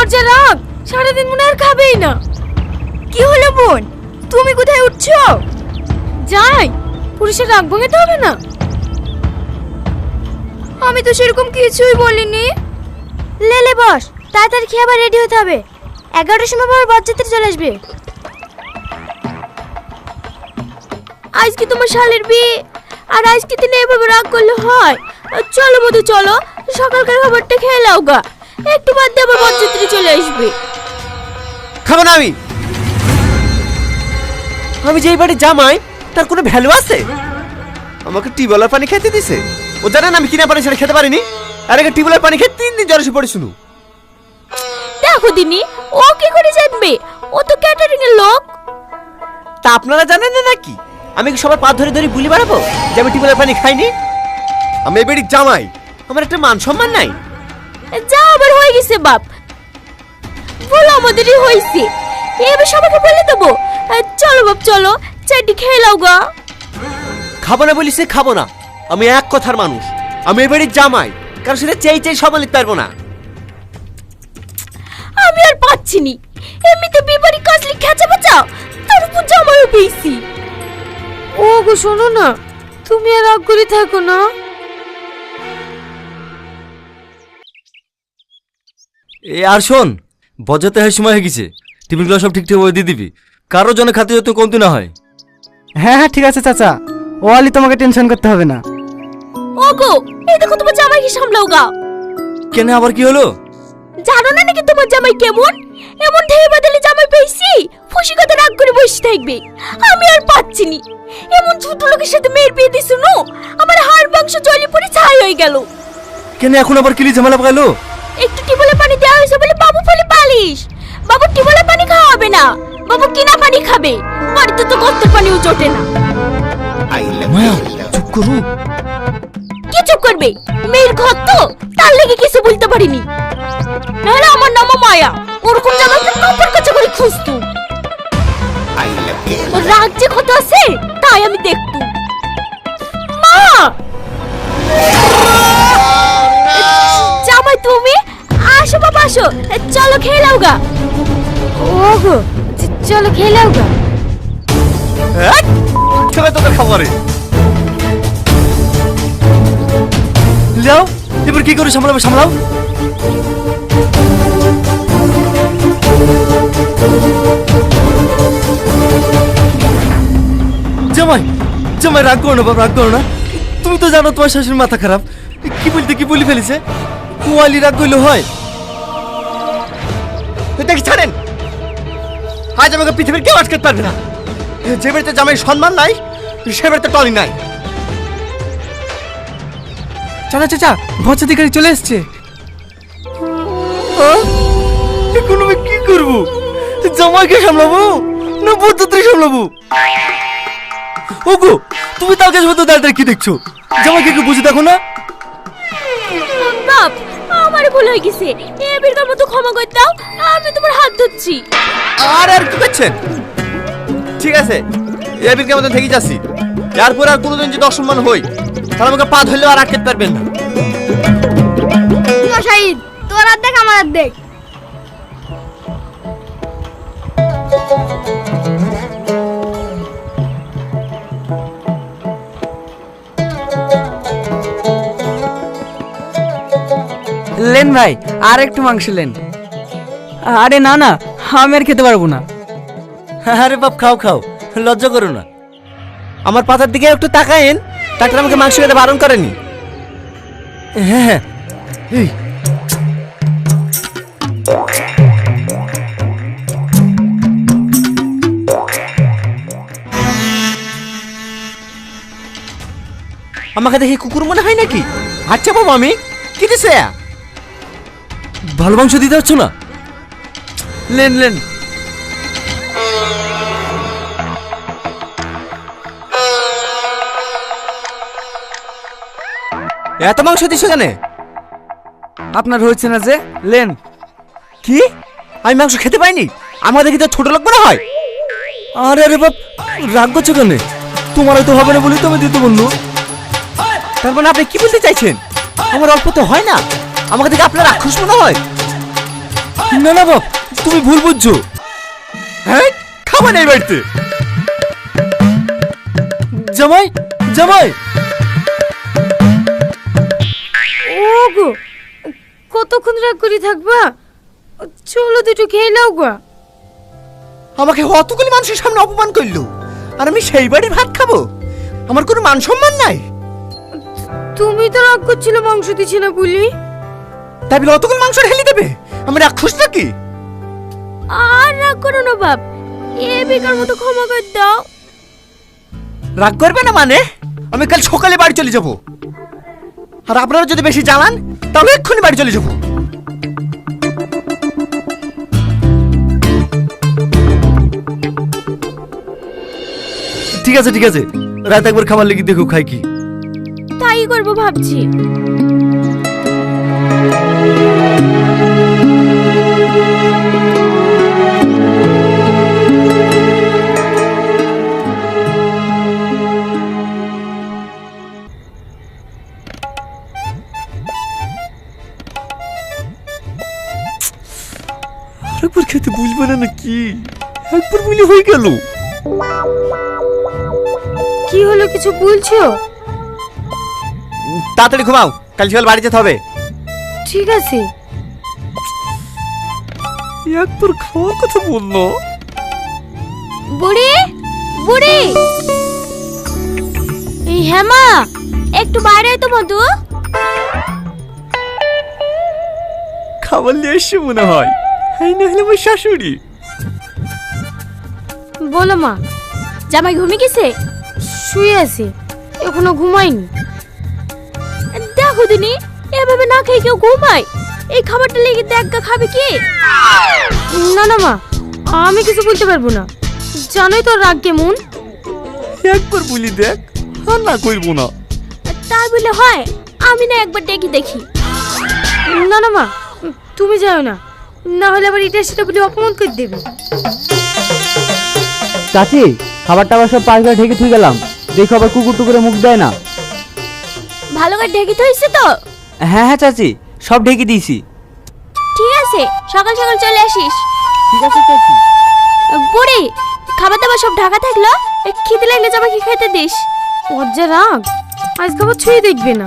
ওর যা রাগ, সারাদিন মনে আর খাবেই না। কি হলো বোন, তুমি কোথায় উঠছো? যাই, পুরুষের রাগ ভাঙাতে হবে না। আমি তো সেরকম কিছুই বলিনি। লেলে বস, তাড়াতাড়ি খেয়ে আবার রেডি হতে হবে। 11টার সময় আবার বরযাত্রী চলে আসবে। আজকে তোমার শালের বিয়ে, আর আজকে দিনে এভাবে রাগ করলে হয়? চলো মধু চলো, সকালকার খাবারটা খেয়ে নাও গা, একটু বাদ দিয়ে আবার বরযাত্রী চলে আসবে। খাবো না আমি যেই বাড়ি জামাই তার কোনো ভ্যালু আছে? আমাকে টিউবওয়েলের পানি খেতে দিছে, ও জানে না আমি কিনা পানি ছেড়ে খেতে পারিনি। আর আগে টিউবওয়েলের পানি খেয়ে 3 দিন জ্বর এসে পড়ে শুনু। দেখো দিনি, ও কি করে জানবে? ও তো ক্যাটারিং এর লোক। তা আপনারা জানেন না নাকি আমি কি সবার পা ধরে ধরে বুলি বাড়াবো যে আমি টিউবওয়েলের পানি খাইনি? আমি এই বাড়ির জামাই, আমার একটা মান সম্মান নাই? যা আবার হয়ে গেছে বাপ, বলো আমাদেরই হয়েছে, এবার সবাইকে বলে দেবো। চলো বাপ চলো, চারটি খেয়ে নাও গা। খাবো না বলিস খাবো না, আমি এক কথার মানুষ। আমি এই বাড়ির জামাই, কারণ সেটা চাই চাই সামলাতে পারবো না। আমি আর পাচ্ছি নি, এমনিতে বিবাড়ি কাজলি খেচা বাঁচাও, তার উপর জামাইও পেয়েছি। ও গো শোনো না, তুমি আর রাগ করে থাকো না। এ আর শোন, বজাতে হয় সময় হয়ে গেছে, টিফিনগুলো সব ঠিকঠাক করে দিয়ে দিবি, কারো জন্য খাতে যত কমতি না হয়। হ্যাঁ হ্যাঁ ঠিক আছে চাচা, ও আলি তোমাকে টেনশন করতে হবে না। ও গো, এই দেখো তোমার জামাইকে সামলাও গা। কেন আবার কি হলো? জানো না নাকি তোমার জামাই কেমন? এমন ঢেউ বাদলে জামাই পেয়েছি, খুশি কথা রাগ করে বসে থাকবে। আমি আর পাচ্ছি নি, এমন ছোট লোকের সাথে মেয়ের বিয়ে দিছো না, আমার হাড় মাংস জলে পড়ে ছাই হয়ে গেল। কেন এখন আবার কিলি ঝামেলা পাকালো? একটু টিউবওয়েলের পানি দেওয়া হয়েছে বলে বাবু ফলে পালিশ। বাবু টিউবওয়েলের পানি খাওয়া হবে না, বাবু কিনা পানি খাবে। বাড়িতে তো কত্তর পানিও জোটে না। মায়া চুপ করো। কি চুপ করবে? মেয়ের ঘর তো, তার লেগে কিছু বলতে পারিনি। নাহলে আমার নাম মায়া, ওরকম জামাইকে কাপড় কাচা করে খুঁজতো। ওর রাগ যে কত আছে তাই আমি দেখতো। মা, জামাই তুমি আসো বাবা আসো, চলো খেয়ে নাও গা। ওগো, চলো খেয়ে নাও গা। খেলে তোদের খাবারে যাও, এবার কি করে সামলাবে সামলাও। জামাই জামাই রাগ করো না বাবা, রাগ করো না। তুমি তো জানো তোমার শাশুড়ির মাথা খারাপ, কি বলতে কি বলি ফেলেছে। কোয়ালি রাগ করলে হয়? দেখি ছাড়েন, আজ আমাকে পৃথিবীর কেউ আটকাতে পারবে না। যে বাড়িতে জামাই সম্মান নাই, সে বাড়িতে টলি নাই। চাচা চাচা, ভর্ষাধিকারী চলে এসছে। এখন আমি কি করবো? জামাইকে সামলাবো না বদ্ধত্রী সামলাবো? ওগো, তুমি তার কাছে মতো দাঁড়িয়ে কি দেখছো? জামাইকে একটু বুঝে দেখো না। বাপ, আমার ভুল হয়ে গেছে, এবারকার মতো ক্ষমা করে দাও, আমি তোমার হাত ধরছি। আর কি করছেন? ঠিক আছে, এবিরকে মতন থেকে যাচ্ছি। এরপর আর কোনোদিন যদি অসম্মান হই, তাহলে আমাকে পা ধরলেও আর আটকাতে পারবেন না। শাহিদ, তোর আর দেখ আমার আর দেখ। লেন ভাই, আর একটু মাংস লেন। আরে না না, আমি আর খেতে পারবো না। আরে বাপ, খাও খাও, লজ্জা করো না। আমার পাতার দিকে একটু তাকায়েন, ডাক্তার আমাকে মাংস খেতে বারণ করেনি। হ্যাঁ হ্যাঁ, এই আমাকে দেখে কুকুর মনে হয় নাকি? আচ্ছা বাবু, আমি কি দিছে? ভালো মাংস দিতে পারছো না? Lane lane. এত মাংস দিছো কেন? আপনার হয়েছে না যে, লেন। কি? আমি মাংস খেতে পাইনি? আমাদের কি তো ছোট লোক মনে হয়? আরে আরে বাপ, রাগ করছো কেন? তোমার হয়তো হবে না বলে তো আমি দিতে বললো। তার মানে আপনি কি বলতে চাইছেন? আমার অল্প তো হয় না, আমাকে দেখে আপনার রাক্ষস মনে হয়? না না বাপ, তুমি ভুল বুঝছো। হ্যাঁ, খাবো না এই বাড়িতে। জামাই, জামাই, ওগো কতক্ষণ রাগ করে থাকবা? চলো দুটো খেয়ে নাও গো। আমাকে অতগুলি মানুষের সামনে অপমান করলো, আর আমি সেই বাড়ির ভাত খাবো? আমার কোনো মান সম্মান নাই। তুমি তো রাগ করছিলে মাংস দিছি না বলি। তাই বলে অতগুলো মাংস ঢেলে দেবে? আমি রাক্ষস নাকি? আর রাগ করো না বাপ, এ বেকার মতো ক্ষমা করে দাও। রাগ করবে না মানে? আমি কাল সকালে বাড়ি চলে যাব, আর আপনারা যদি বেশি জ্বালান তাহলে এক্ষুনি বাড়ি চলে যাব। ঠিক আছে ঠিক আছে, রাত একবার খাবার লেগে দেখো খাই কি। তাই করবো ভাবছি। আরেকবার খেতে বুঝবে না নাকি? একবার বুঝলে হয়ে গেল। কি হলো, কিছু বলছো? তাড়াতাড়ি ঘুমাও, কাল সকাল বাড়ি যেতে হবে। ঠিক আছে। একবার খাওয়ার কথা বললো। বুড়ি, বুড়ি, এই হেমা, একটু বাইরে আয় তো মধু। খাবার নিয়ে এসে মনে হয়, এই না হলে আমার শাশুড়ি। বলো মা। জামাই ঘুমিয়ে গেছে? শুয়ে আছে, এখনো ঘুমাইনি। দেখো দিনি, এভাবে না খেয়ে কেউ ঘুমায়? এই খাবারটা লেগে দেখা খাবে কি? না না মা, আমি কিছু বলতে পারবো না, জানোই তো রাগ কেমন। একবার বলি দেখ, আর না করবো না। তাই বলে হয়? আমি না একবার ডেকে দেখি। না না মা, তুমি যাও না, না হলে আবার এটা সেটা বলে অপমান করে দেবে। চাচি, খাবার টাবার সব পাশ করে ঢেকে থুই গেলাম, দেখো আবার কুকুর টুকুরে মুখ দেয় না। ভালো করে ঢেকে থইছে তো? হ্যাঁ হ্যাঁ চাচি, সব ঢেকে দিয়েছি। ঠিক আছে, সকাল সকাল চলে আসিস। ঠিক আছে চাচি। বুড়ি, খাবার দাবার সব ঢাকা থাকলো, খিদে লাগলে জামাইকে খেতে দিস। ওর যা রাগ, আজ খাবার ছুঁয়ে দেখবে না।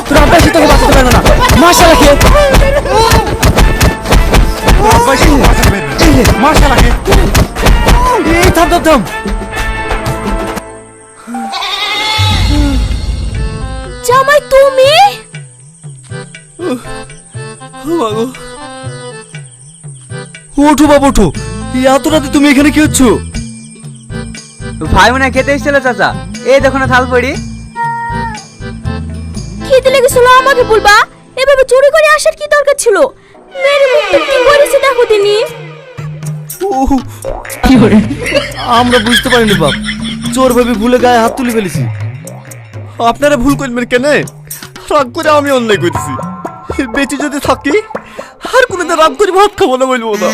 তোরা বেশি তোকে বাঁচাতে পারবে না, মাশাআল্লাহ কে মাশাআল্লাহ কে। এই থাম থাম থাম। জামাই তুমি? মাগো, ওঠো বাবা ওঠো, এই এত রাতে তুমি এখানে কি হচ্ছ? ভাই মনে হয় খেতে এসেছিল চাচা, এই দেখো না থাল পড়ি। খিদে লেগেছিল আমাকে বলবা, এভাবে চুরি করে আসার কি দরকার ছিল? মেরে মুখটা কি করেছে দেখো দিনি। আমরা বুঝতে পারিনি বাপ, চোর ভাবে ভুলে গায়ে হাত তুলে ফেলেছি। আপনারা ভুল করবেন কেন? রাগ করে আমি অন্যায় করেছি, বেঁচে যদি থাকি আর কোনোদিন রাগ করে ভাত খাবো না বলবো না।